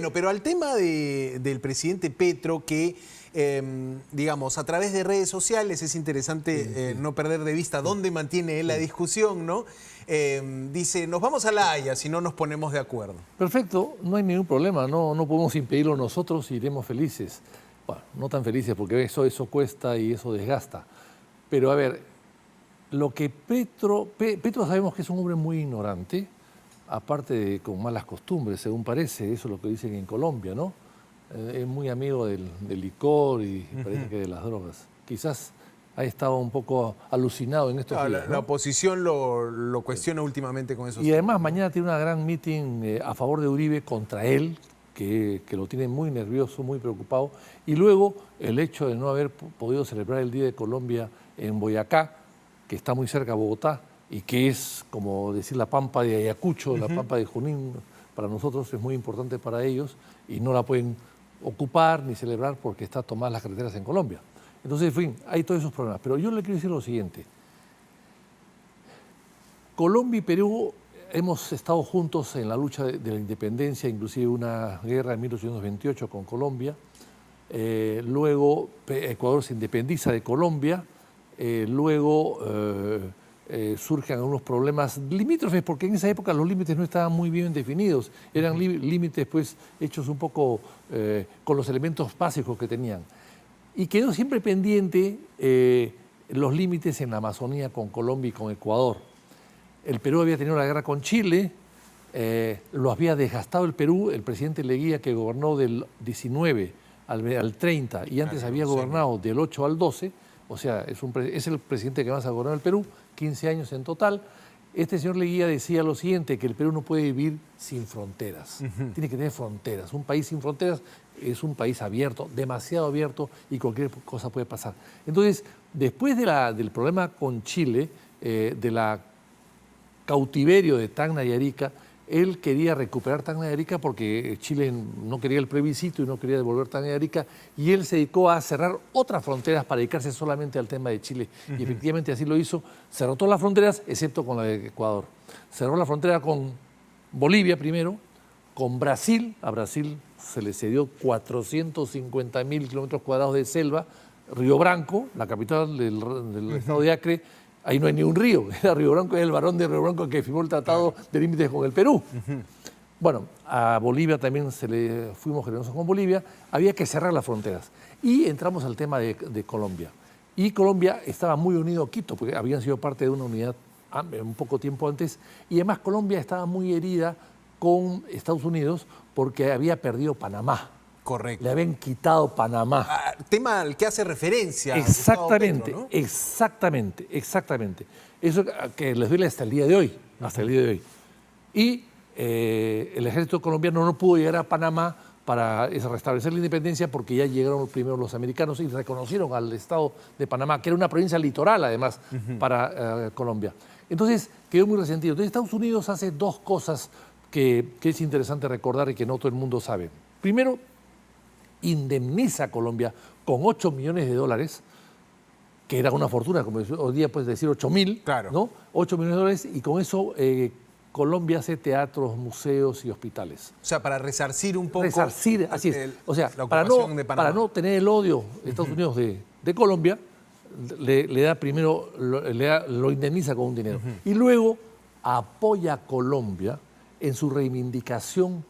Bueno, pero al tema del presidente Petro, que, digamos, a través de redes sociales es interesante no perder de vista dónde mantiene él la discusión, ¿no? Dice, nos vamos a La Haya si no nos ponemos de acuerdo. Perfecto, no hay ningún problema, no podemos impedirlo nosotros y iremos felices. Bueno, no tan felices porque eso cuesta y eso desgasta. Pero a ver, lo que Petro sabemos que es un hombre muy ignorante, aparte de con malas costumbres, según parece, eso es lo que dicen en Colombia, ¿no? Es muy amigo del licor y parece que de las drogas. Quizás ha estado un poco alucinado en estos días, ¿no? La oposición lo cuestiona últimamente con esos Y además temas, ¿no? mañana tiene una gran meeting a favor de Uribe contra él, que lo tiene muy nervioso, muy preocupado. Y luego el hecho de no haber podido celebrar el Día de Colombia en Boyacá, que está muy cerca de Bogotá, y que es, como decir, la pampa de Ayacucho, la pampa de Junín, para nosotros es muy importante para ellos, y no la pueden ocupar ni celebrar porque está tomadas las carreteras en Colombia. Entonces, en fin, hay todos esos problemas. Pero yo le quiero decir lo siguiente. Colombia y Perú hemos estado juntos en la lucha de la independencia, inclusive una guerra en 1828 con Colombia. Luego Ecuador se independiza de Colombia. Luego surgen algunos problemas limítrofes, porque en esa época los límites no estaban muy bien definidos. Eran límites pues, hechos un poco con los elementos básicos que tenían. Y quedó siempre pendiente los límites en la Amazonía con Colombia y con Ecuador. El Perú había tenido la guerra con Chile, lo había desgastado el Perú, el presidente Leguía, que gobernó del 19 al 30 y antes había gobernado del 8 al 12, o sea, es el presidente que más ha gobernado el Perú, 15 años en total. Este señor Leguía decía lo siguiente, que el Perú no puede vivir sin fronteras, tiene que tener fronteras. Un país sin fronteras es un país abierto, demasiado abierto, y cualquier cosa puede pasar. Entonces, después del problema con Chile, de la cautiverio de Tacna y Arica, él quería recuperar Tacna y Arica porque Chile no quería el plebiscito y no quería devolver Tacna y Arica, y él se dedicó a cerrar otras fronteras para dedicarse solamente al tema de Chile. Y efectivamente así lo hizo. Cerró todas las fronteras, excepto con la de Ecuador. Cerró la frontera con Bolivia primero, con Brasil. A Brasil se le cedió 450.000 kilómetros cuadrados de selva. Río Branco, la capital del estado de Acre, ahí no hay ni un río. Era Río Branco, es el varón de Río Branco que firmó el tratado de límites con el Perú. Bueno, a Bolivia también fuimos generosos con Bolivia. Había que cerrar las fronteras. Y entramos al tema de Colombia. Y Colombia estaba muy unido a Quito, porque habían sido parte de una unidad un poco tiempo antes. Y además Colombia estaba muy herida con Estados Unidos porque había perdido Panamá. Correcto. Le habían quitado Panamá. Tema al que hace referencia. Exactamente, Petro, ¿no? exactamente. Eso que les duele hasta el día de hoy, Y el ejército colombiano no pudo llegar a Panamá para restablecer la independencia porque ya llegaron primero los americanos y reconocieron al Estado de Panamá, que era una provincia litoral además para Colombia. Entonces quedó muy resentido. Entonces Estados Unidos hace dos cosas que es interesante recordar y que no todo el mundo sabe. Primero, indemniza a Colombia con $8 millones, que era una fortuna, como hoy día puedes decir 8.000, claro, ¿no? $8 millones, y con eso Colombia hace teatros, museos y hospitales. O sea, para resarcir un poco. Resarcir, así es. O sea, para no tener el odio de Estados Unidos de Colombia, le da primero, lo indemniza con un dinero. Y luego apoya a Colombia en su reivindicación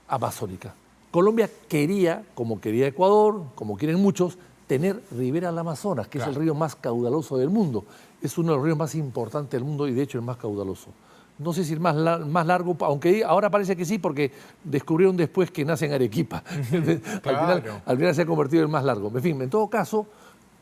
amazónica. Colombia quería, como quería Ecuador, como quieren muchos, tener ribera al Amazonas, que es el río más caudaloso del mundo. Es uno de los ríos más importantes del mundo y de hecho el más caudaloso. No sé si el más largo, aunque ahora parece que sí, porque descubrieron después que nace en Arequipa. Al final se ha convertido en el más largo. En fin, en todo caso,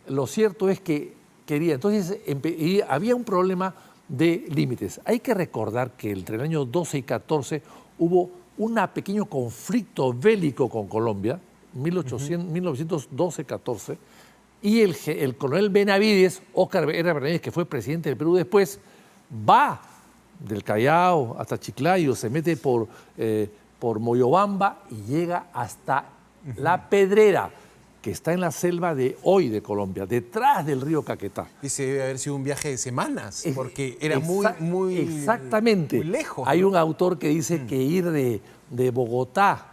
lo cierto es que quería. Entonces, y había un problema de límites. Hay que recordar que entre el año 12 y 14 hubo un pequeño conflicto bélico con Colombia, 1912-14, y el coronel Benavides, Óscar Benavides, que fue presidente del Perú después, va del Callao hasta Chiclayo, se mete por Moyobamba y llega hasta La Pedrera, que está en la selva de hoy de Colombia, detrás del río Caquetá. Dice, debe haber sido un viaje de semanas, porque era muy lejos. Hay un autor que dice que ir de Bogotá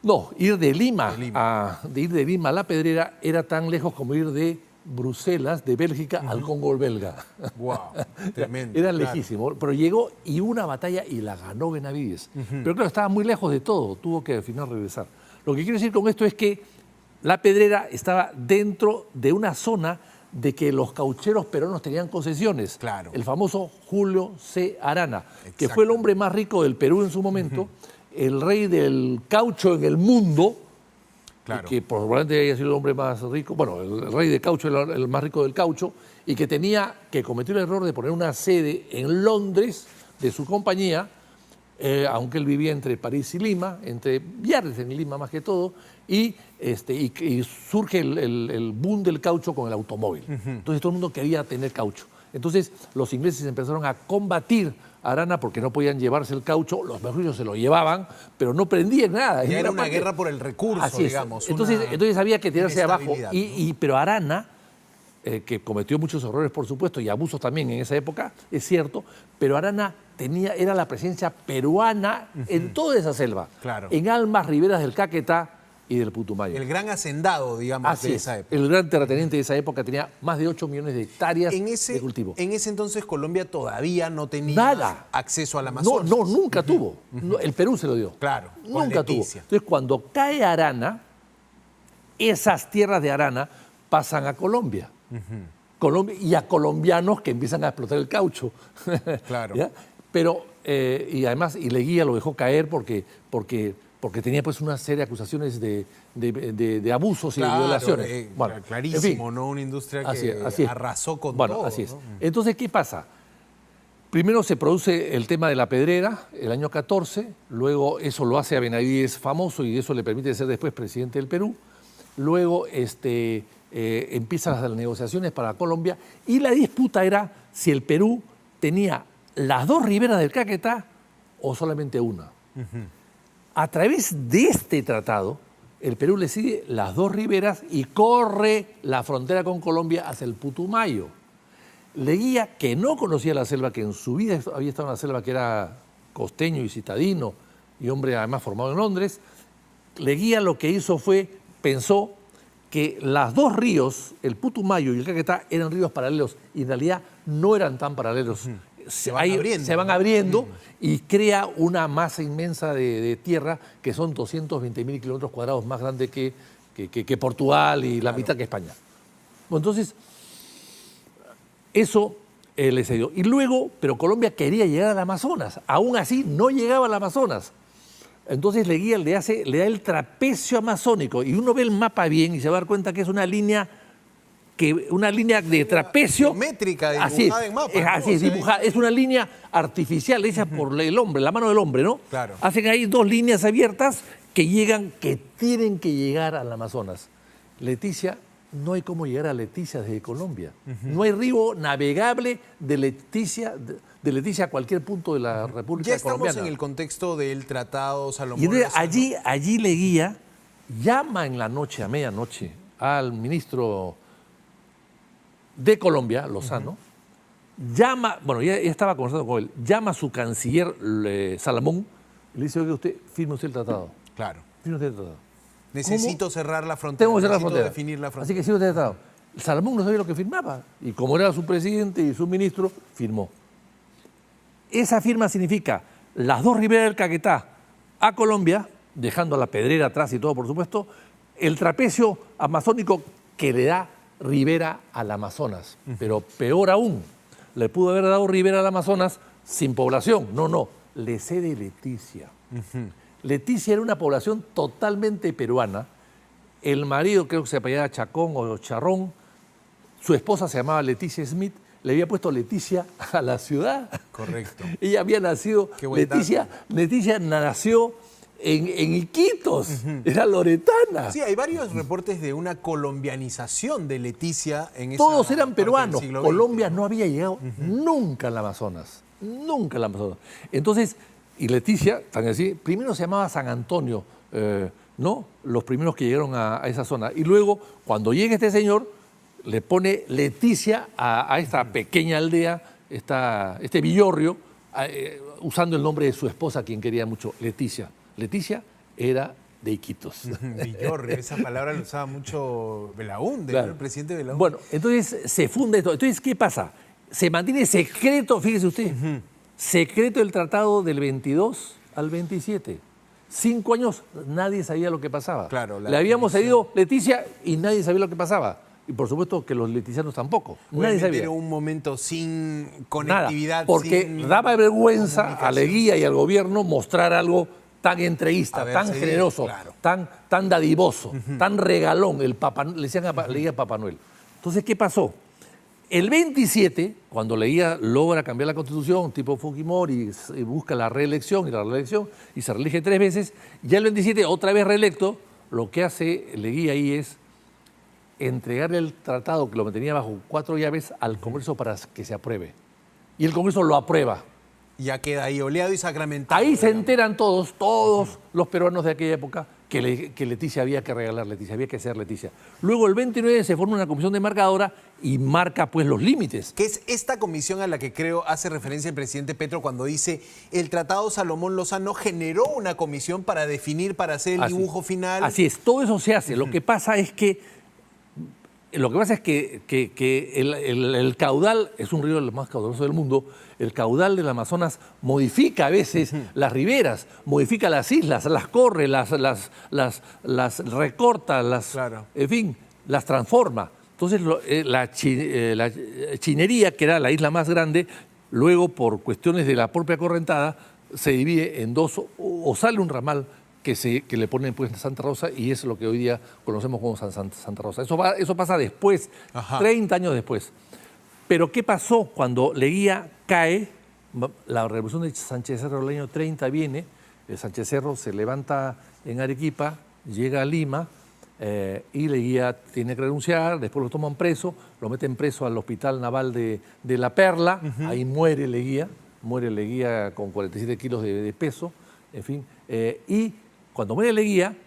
No, ir de Lima a La Pedrera era tan lejos como ir de Bruselas, de Bélgica, al Congo belga. Wow, tremendo. Era lejísimo, pero llegó y hubo una batalla y la ganó Benavides. Pero claro, estaba muy lejos de todo, tuvo que al final regresar. Lo que quiero decir con esto es que La Pedrera estaba dentro de una zona de que los caucheros peruanos tenían concesiones. Claro. El famoso Julio C. Arana, que fue el hombre más rico del Perú en su momento, el rey del caucho en el mundo, Claro. que probablemente haya sido el hombre más rico, bueno, el rey del caucho, el más rico del caucho, y que cometió el error de poner una sede en Londres de su compañía, aunque él vivía entre París y Lima, entre Viardes en Lima más que todo, y surge el boom del caucho con el automóvil. Entonces todo el mundo quería tener caucho. Entonces los ingleses empezaron a combatir a Arana porque no podían llevarse el caucho, los mejillos se lo llevaban, pero no prendían nada. Ya era una guerra por el recurso, digamos. Entonces había que tirarse abajo. Pero Arana, que cometió muchos errores, por supuesto, y abusos también en esa época, es cierto, pero Arana era la presencia peruana en toda esa selva, en Almas, riberas del Caquetá y del Putumayo. El gran hacendado, digamos, de esa época. El gran terrateniente de esa época tenía más de 8 millones de hectáreas de cultivo. En ese entonces Colombia todavía no tenía acceso al Amazonas. No, nunca tuvo. El Perú se lo dio. Claro, nunca tuvo. Entonces, cuando cae Arana, esas tierras de Arana pasan a Colombia. Y a colombianos que empiezan a explotar el caucho. Claro. ¿Ya? Pero, y además, Leguía lo dejó caer porque tenía pues una serie de acusaciones de abusos y de violaciones. Clarísimo, en fin, ¿no? Una industria que arrasó con todo. Así es. Entonces, ¿qué pasa? Primero se produce el tema de La Pedrera, el año 14, luego eso lo hace a Benavides famoso y eso le permite ser después presidente del Perú. Luego empiezan las negociaciones para Colombia y la disputa era si el Perú tenía las dos riberas del Caquetá o solamente una. A través de este tratado, el Perú le sigue las dos riberas y corre la frontera con Colombia hacia el Putumayo. Leguía, que no conocía la selva, que en su vida había estado en una selva que era costeño y citadino y hombre además formado en Londres, Leguía lo que hizo pensó que los dos ríos, el Putumayo y el Caquetá, eran ríos paralelos y en realidad no eran tan paralelos. Se van abriendo y crea una masa inmensa de tierra que son 220.000 kilómetros cuadrados más grande que Portugal y la mitad que España. Bueno, entonces, eso le cedió. Y luego, pero Colombia quería llegar al Amazonas. Aún así, no llegaba al Amazonas. Entonces Leguía le da el trapecio amazónico y uno ve el mapa bien y se va a dar cuenta que es una línea de trapecio. Geométrica, dibujada en mapa. Así es, dibujada. Es una línea artificial hecha por el hombre, la mano del hombre, ¿no? Claro. Hacen ahí dos líneas abiertas que tienen que llegar al Amazonas. Leticia, no hay cómo llegar a Leticia desde Colombia. No hay río navegable de Leticia a cualquier punto de la República Colombiana. Ya estamos en el contexto del Tratado Salomón. Y allí Leguía llama en la noche, a medianoche, al ministro de Colombia, Lozano, ya estaba conversando con él, llama a su canciller Salomón y le dice: oye, firme usted el tratado. Claro. Firme usted el tratado. Necesito cerrar la frontera. Tengo que cerrar la frontera. Definir la frontera. Así que firme usted el tratado. Salomón no sabía lo que firmaba y como era su presidente y su ministro, firmó. Esa firma significa las dos riberas del Caquetá a Colombia, dejando a La Pedrera atrás y todo, por supuesto, el trapecio amazónico que le da ribera al Amazonas. Pero peor aún, le pudo haber dado ribera al Amazonas sin población. No, le cede Leticia. Leticia era una población totalmente peruana. El marido, creo que se apellidaba Chacón o Charrón, su esposa se llamaba Leticia Smith, le había puesto Leticia a la ciudad. Correcto. Ella había nacido, Leticia nació en Iquitos, era loretana. Sí, hay varios reportes de una colombianización de Leticia en esa Todos eran peruanos. XX. Colombia no había llegado nunca al Amazonas. Nunca al Amazonas. Entonces, y Leticia, tan así, primero se llamaba San Antonio, ¿no? Los primeros que llegaron a esa zona. Y luego, cuando llega este señor, le pone Leticia a esta pequeña aldea, este villorrio, usando el nombre de su esposa, quien quería mucho, Leticia. Leticia era de Iquitos. Villorrio, esa palabra la usaba mucho Belaúnde, Claro. ¿no? El presidente Belaúnde. Bueno, entonces se funda esto. Entonces, ¿qué pasa? Se mantiene secreto, fíjese usted, secreto el tratado del 22 al 27. 5 años nadie sabía lo que pasaba. Claro, Le habíamos cedido Leticia y nadie sabía lo que pasaba. Y por supuesto que los leticianos tampoco. Nadie sabía. Era un momento sin Nada, conectividad. porque sin daba vergüenza a comunicación. Leguía y al gobierno mostrar algo tan entreguista, Haber tan cedido, generoso, claro. tan dadivoso, tan regalón, le decían a Leguía Papá Noel. Entonces, ¿qué pasó? El 27, cuando Leguía logra cambiar la Constitución, tipo Fujimori, y busca la reelección y la reelección, y se reelige 3 veces, ya el 27, otra vez reelecto, lo que hace Leguía ahí es entregarle el tratado que lo mantenía bajo 4 llaves al Congreso para que se apruebe. Y el Congreso lo aprueba. Ya queda ahí oleado y sacramentado. Ahí se digamos. enteran todos los peruanos de aquella época que Leticia había que regalar Leticia, había que ser Leticia. Luego el 29 se forma una comisión demarcadora y marca pues los límites. Que es esta comisión a la que creo hace referencia el presidente Petro cuando dice el Tratado Salomón Lozano generó una comisión para definir, para hacer el dibujo final. Así es, todo eso se hace. Lo que pasa es que el caudal es un río el más caudaloso del mundo. El caudal del Amazonas modifica a veces las riberas, modifica las islas, las corre, las recorta, Claro. en fin, las transforma. Entonces la Chinería, que era la isla más grande, luego por cuestiones de la propia correntada, se divide en 2 o sale un ramal que le ponen pues Santa Rosa y es lo que hoy día conocemos como Santa Rosa. Eso pasa después, 30 años después. Pero ¿qué pasó cuando Leguía cae? La revolución de Sánchez Cerro del año 30 viene, Sánchez Cerro se levanta en Arequipa, llega a Lima y Leguía tiene que renunciar, después lo toman preso, lo meten preso al Hospital Naval de La Perla, ahí muere Leguía con 47 kilos de peso, en fin, y cuando muere Leguía,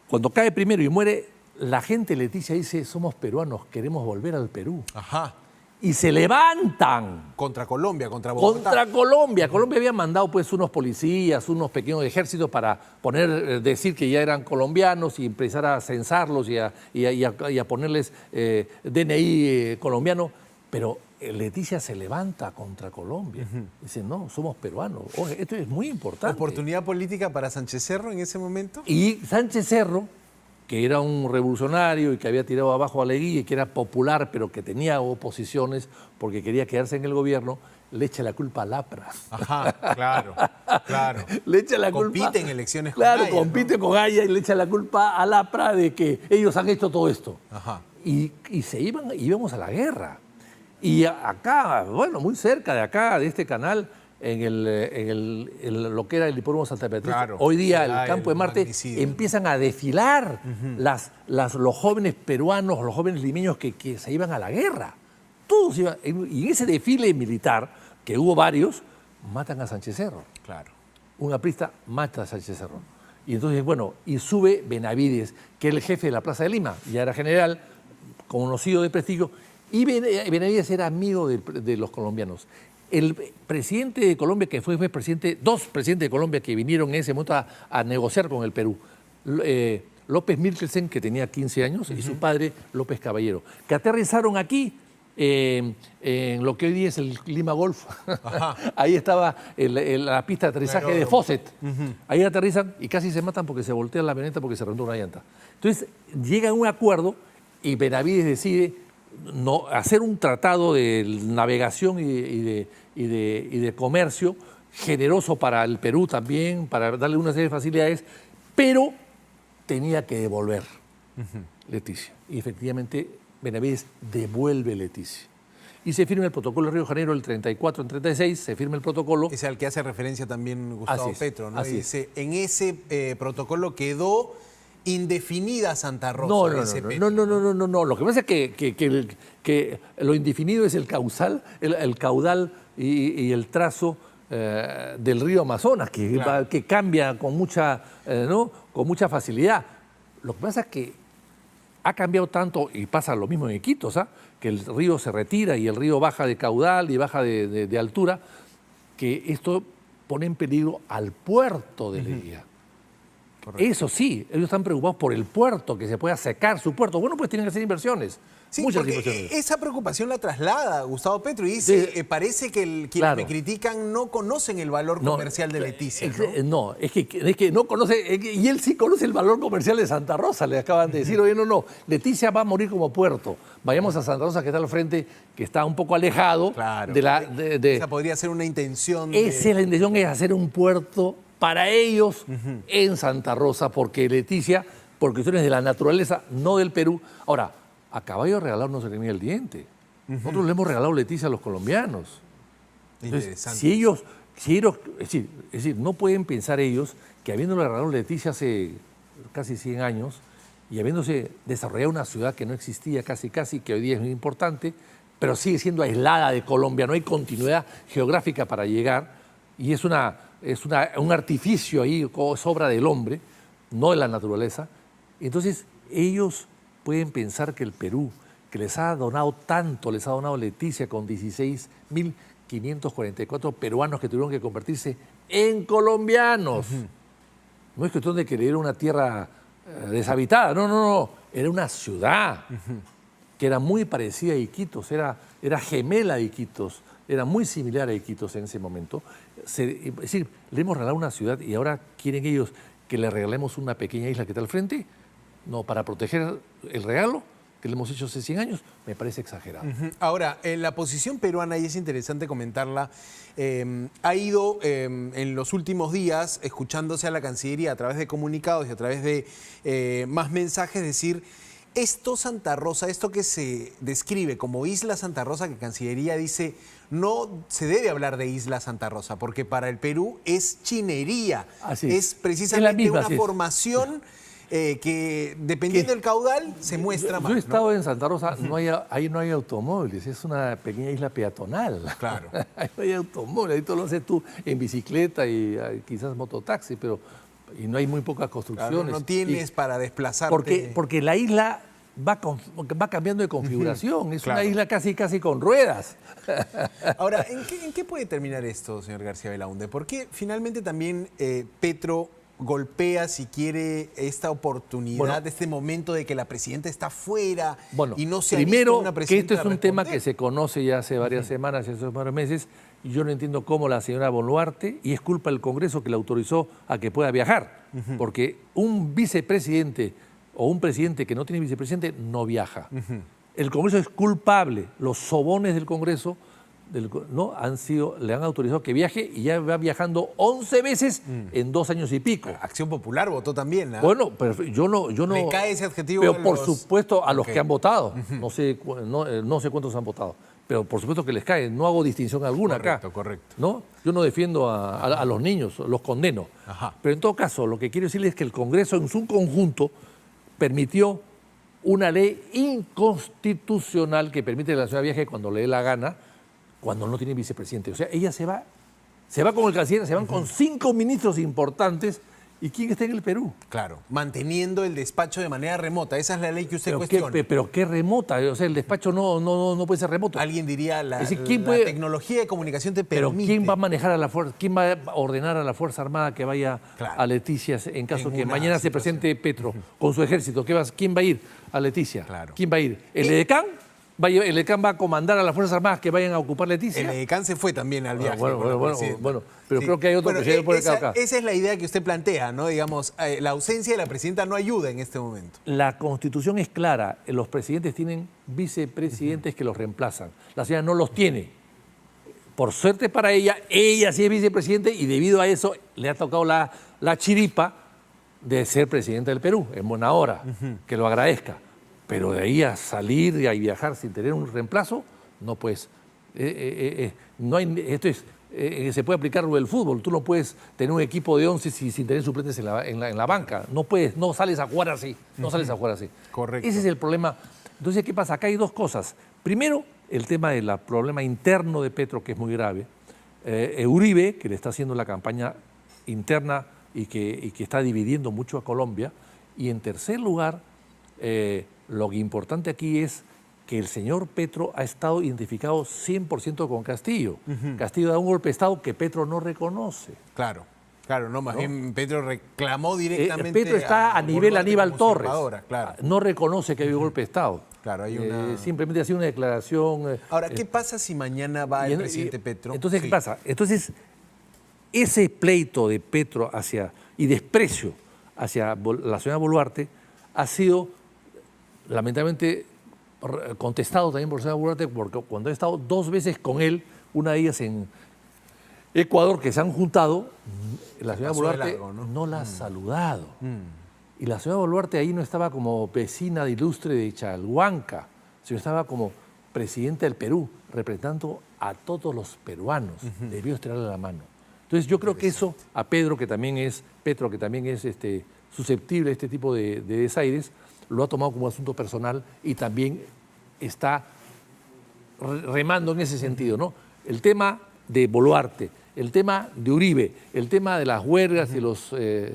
cuando cae primero y muere, la gente Leticia dice, somos peruanos, queremos volver al Perú. Ajá. Y se levantan. Contra Colombia, contra Bogotá. Contra Colombia. Colombia había mandado pues unos policías, unos pequeños ejércitos para decir que ya eran colombianos y empezar a censarlos y a ponerles DNI colombiano. Pero Leticia se levanta contra Colombia. Dice, no, somos peruanos. Oye, esto es muy importante. ¿Oportunidad política para Sánchez Cerro en ese momento? Y Sánchez Cerro, que era un revolucionario y que había tirado abajo a Leguía y que era popular, pero que tenía oposiciones porque quería quedarse en el gobierno, le echa la culpa a Lapra. Ajá, claro. Le echa la culpa. Compite en elecciones con Claro, Haya, compite ¿no? con Haya y le echa la culpa a Lapra de que ellos han hecho todo esto. Ajá. Y íbamos a la guerra. Y acá, bueno, muy cerca de acá, de este canal, en lo que era el hipódromo Santa Beatriz, Claro, hoy día ya el Campo el de Marte, magnicidio. empiezan a desfilar los jóvenes peruanos, los jóvenes limeños que se iban a la guerra. Todos iban, y en ese desfile militar, que hubo varios, matan a Sánchez Cerro. Claro. Un aprista mata a Sánchez Cerro. Y entonces, bueno, y sube Benavides, que era el jefe de la Plaza de Lima, ya era general, conocido de prestigio, y Benavides era amigo de los colombianos. El presidente de Colombia, que fue presidente, 2 presidentes de Colombia que vinieron en ese momento a negociar con el Perú, López Mirkelsen, que tenía 15 años, y su padre, López Caballero, que aterrizaron aquí en lo que hoy día es el Lima Golf. Ahí estaba la pista de aterrizaje de Fawcett. Ahí aterrizan y casi se matan porque se voltea la avioneta porque se reventó una llanta. Entonces, llegan a un acuerdo y Benavides decide hacer un tratado de navegación y de comercio generoso para el Perú también, para darle una serie de facilidades, pero tenía que devolver Leticia. Y efectivamente Benavides devuelve Leticia. Y se firma el protocolo de Río de Janeiro el 34, en 36, se firma el protocolo. Es al que hace referencia también Gustavo Petro, ¿no? Así Y dice, en ese protocolo quedó indefinida Santa Rosa. No. Lo que pasa es que lo indefinido es el caudal y el trazo del río Amazonas, que cambia con mucha facilidad. Lo que pasa es que ha cambiado tanto, y pasa lo mismo en Iquitos, que el río se retira y el río baja de caudal y baja de altura, que esto pone en peligro al puerto de Leguía. Eso sí, ellos están preocupados por el puerto, que se pueda secar su puerto. Bueno, pues tienen que hacer inversiones. Sí, muchas porque inversiones. esa preocupación la traslada Gustavo Petro y dice, Sí. parece que quienes Claro. me critican no conocen el valor comercial de Leticia. ¿No? Es que no conoce, y él sí conoce el valor comercial de Santa Rosa, le acaban de decir, oye, no, Leticia va a morir como puerto. Vayamos a Santa Rosa, que está al frente, que está un poco alejado Claro. de la... Esa podría ser una intención. Esa es la intención, es hacer un puerto para ellos en Santa Rosa, porque Leticia, por cuestiones de la naturaleza, no del Perú. Ahora, a caballo regalado no se le mide el diente. Nosotros le hemos regalado Leticia a los colombianos. Entonces, Interesante. si ellos, es decir, no pueden pensar ellos que habiéndole regalado Leticia hace casi 100 años y habiéndose desarrollado una ciudad que no existía casi, que hoy día es muy importante, pero sigue siendo aislada de Colombia, no hay continuidad geográfica para llegar, y es un artificio ahí, es obra del hombre, no de la naturaleza. Entonces, ellos pueden pensar que el Perú, que les ha donado tanto, les ha donado Leticia con 16.544 peruanos que tuvieron que convertirse en colombianos. No es cuestión de que le dieron una tierra deshabitada, no, era una ciudad que era muy parecida a Iquitos, era gemela a Iquitos, era muy similar a Iquitos en ese momento. Es decir, le hemos regalado una ciudad y ahora quieren ellos que le regalemos una pequeña isla que está al frente. No, para proteger el regalo que le hemos hecho hace 100 años, me parece exagerado. Ahora, la posición peruana, y es interesante comentarla, ha ido en los últimos días escuchándose a la Cancillería a través de comunicados y a través de más mensajes decir, esto Santa Rosa, esto que se describe como Isla Santa Rosa, que Cancillería dice, no se debe hablar de Isla Santa Rosa, porque para el Perú es chinería, es precisamente una formación... que dependiendo del caudal se muestra más. Yo he estado en Santa Rosa, ahí no hay automóviles, es una pequeña isla peatonal. Claro. Ahí no hay automóviles, ahí todo lo haces tú en bicicleta y quizás mototaxi, y no hay muy pocas construcciones. Claro, no tienes para desplazarte. Porque la isla va cambiando de configuración, es una isla casi con ruedas. Ahora, ¿en qué puede terminar esto, señor García Belaúnde? Porque finalmente también Petro golpea, si quiere, esta oportunidad, este momento de que la presidenta está fuera y no se ha visto una presidenta que esto es un responder. tema que se conoce ya hace varias semanas, hace varios meses, y yo no entiendo cómo la señora Boluarte, y es culpa del Congreso que la autorizó a que pueda viajar, porque un vicepresidente o un presidente que no tiene vicepresidente no viaja. El Congreso es culpable, los sobones del Congreso le han autorizado que viaje y ya va viajando 11 veces en 2 años y pico. Acción Popular votó también, ¿no? Bueno, pero yo no... ¿Le cae ese adjetivo? Pero por supuesto a los que han votado. No sé cuántos han votado. Pero por supuesto que les cae. No hago distinción alguna acá. Correcto. ¿No? Yo no defiendo a los niños, los condeno. Pero en todo caso, lo que quiero decirles es que el Congreso en su conjunto permitió una ley inconstitucional que permite que la señora viaje cuando le dé la gana, cuando no tiene vicepresidente. O sea, ella se va con el canciller, se van con 5 ministros importantes. ¿Y quién está en el Perú? Claro, manteniendo el despacho de manera remota. Esa es la ley que usted cuestiona. Pero qué remota, o sea, el despacho no puede ser remoto. Alguien diría, la puede, tecnología de comunicación te permite. Pero ¿quién va a manejar a la fuerza? ¿Quién va a ordenar a la Fuerza Armada que vaya a Leticia en caso que mañana se presente Petro con su ejército? ¿Quién va a ir a Leticia? Claro. ¿Quién va a ir? ¿El EDECAN? ¿El EDECAN va a comandar a las Fuerzas Armadas que vayan a ocupar Leticia? El EDECAN se fue también al viaje. Bueno, pero creo que hay otro presidente por acá. Esa es la idea que usted plantea, ¿no? Digamos, la ausencia de la presidenta no ayuda en este momento. La Constitución es clara. Los presidentes tienen vicepresidentes que los reemplazan. La señora no los tiene. Por suerte para ella sí es vicepresidente y debido a eso le ha tocado la chiripa de ser presidenta del Perú, en buena hora, que lo agradezca. Pero de ahí a salir y a viajar sin tener un reemplazo, no puedes. No hay, se puede aplicar lo del fútbol. Tú no puedes tener un equipo de 11 sin tener suplentes en la banca. No puedes, no sales a jugar así. Correcto. Ese es el problema. Entonces, ¿qué pasa? Acá hay 2 cosas. Primero, el tema del problema interno de Petro, que es muy grave. Uribe, que le está haciendo la campaña interna y que está dividiendo mucho a Colombia. Y en tercer lugar, lo que importante aquí es que el señor Petro ha estado identificado 100% con Castillo. Castillo da un golpe de Estado que Petro no reconoce. Claro. Claro, no, más bien Petro reclamó directamente. Petro está a nivel Boluarte Aníbal como Torres. claro. No reconoce que hay un golpe de Estado. Claro, hay una... Simplemente ha sido una declaración. Ahora, ¿qué pasa si mañana va el presidente Petro? Entonces, Sí. ¿qué pasa? Entonces, ese pleito de Petro y desprecio hacia la señora Boluarte ha sido lamentablemente contestado también por la señora Boluarte, porque cuando he estado 2 veces con él, una de ellas en Ecuador, que se han juntado, la señora Boluarte no la ha saludado. Y la señora Boluarte ahí no estaba como vecina de ilustre de Chalhuanca, sino estaba como presidenta del Perú, representando a todos los peruanos. Debió estirarle la mano. Entonces yo creo que eso a Petro, que también es susceptible a este tipo de desaires, lo ha tomado como asunto personal y también está remando en ese sentido, ¿no? El tema de Boluarte, el tema de Uribe, el tema de las huelgas y los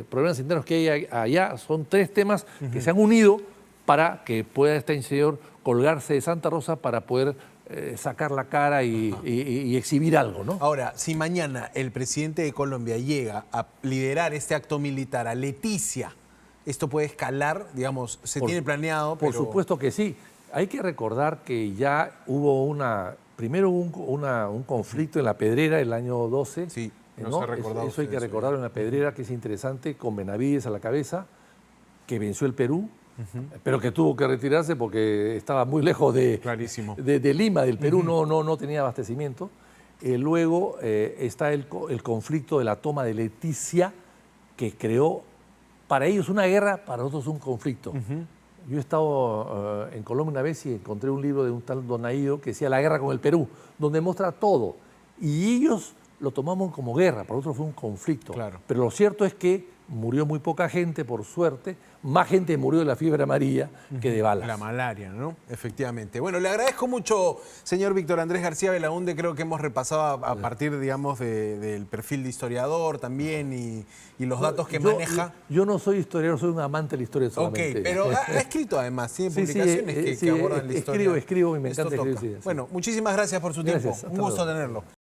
problemas internos que hay allá, son 3 temas que se han unido para que pueda este señor colgarse de Santa Rosa para poder sacar la cara y exhibir algo, ¿no? Ahora, si mañana el presidente de Colombia llega a liderar este acto militar a Leticia, ¿esto puede escalar? Digamos, tiene planeado, pero... Por supuesto que sí. Hay que recordar que ya hubo primero un conflicto en La Pedrera el año 12. Sí, ¿no? se ha recordado. Eso hay que recordarlo en La Pedrera, que es interesante, con Benavides a la cabeza, que venció el Perú, pero que tuvo que retirarse porque estaba muy lejos de Lima, del Perú, no tenía abastecimiento. Luego está el conflicto de la toma de Leticia, que creó para ellos una guerra, para nosotros un conflicto. Yo he estado en Colombia una vez y encontré un libro de un tal Donaído que decía La guerra con el Perú, donde muestra todo. Y ellos lo tomamos como guerra, para nosotros fue un conflicto. Claro. Pero lo cierto es que murió muy poca gente, por suerte. Más gente murió de la fiebre amarilla que de balas. La malaria, ¿no? Efectivamente. Bueno, le agradezco mucho, señor Víctor Andrés García Belaúnde. Creo que hemos repasado a partir, digamos, del perfil de historiador también y los datos que maneja. Yo no soy historiador, soy un amante de la historia solamente. Ok, pero ha escrito además, tiene publicaciones que abordan la historia. Escribo y me encanta escribir. Bueno, muchísimas gracias por su tiempo. Un gusto tenerlo.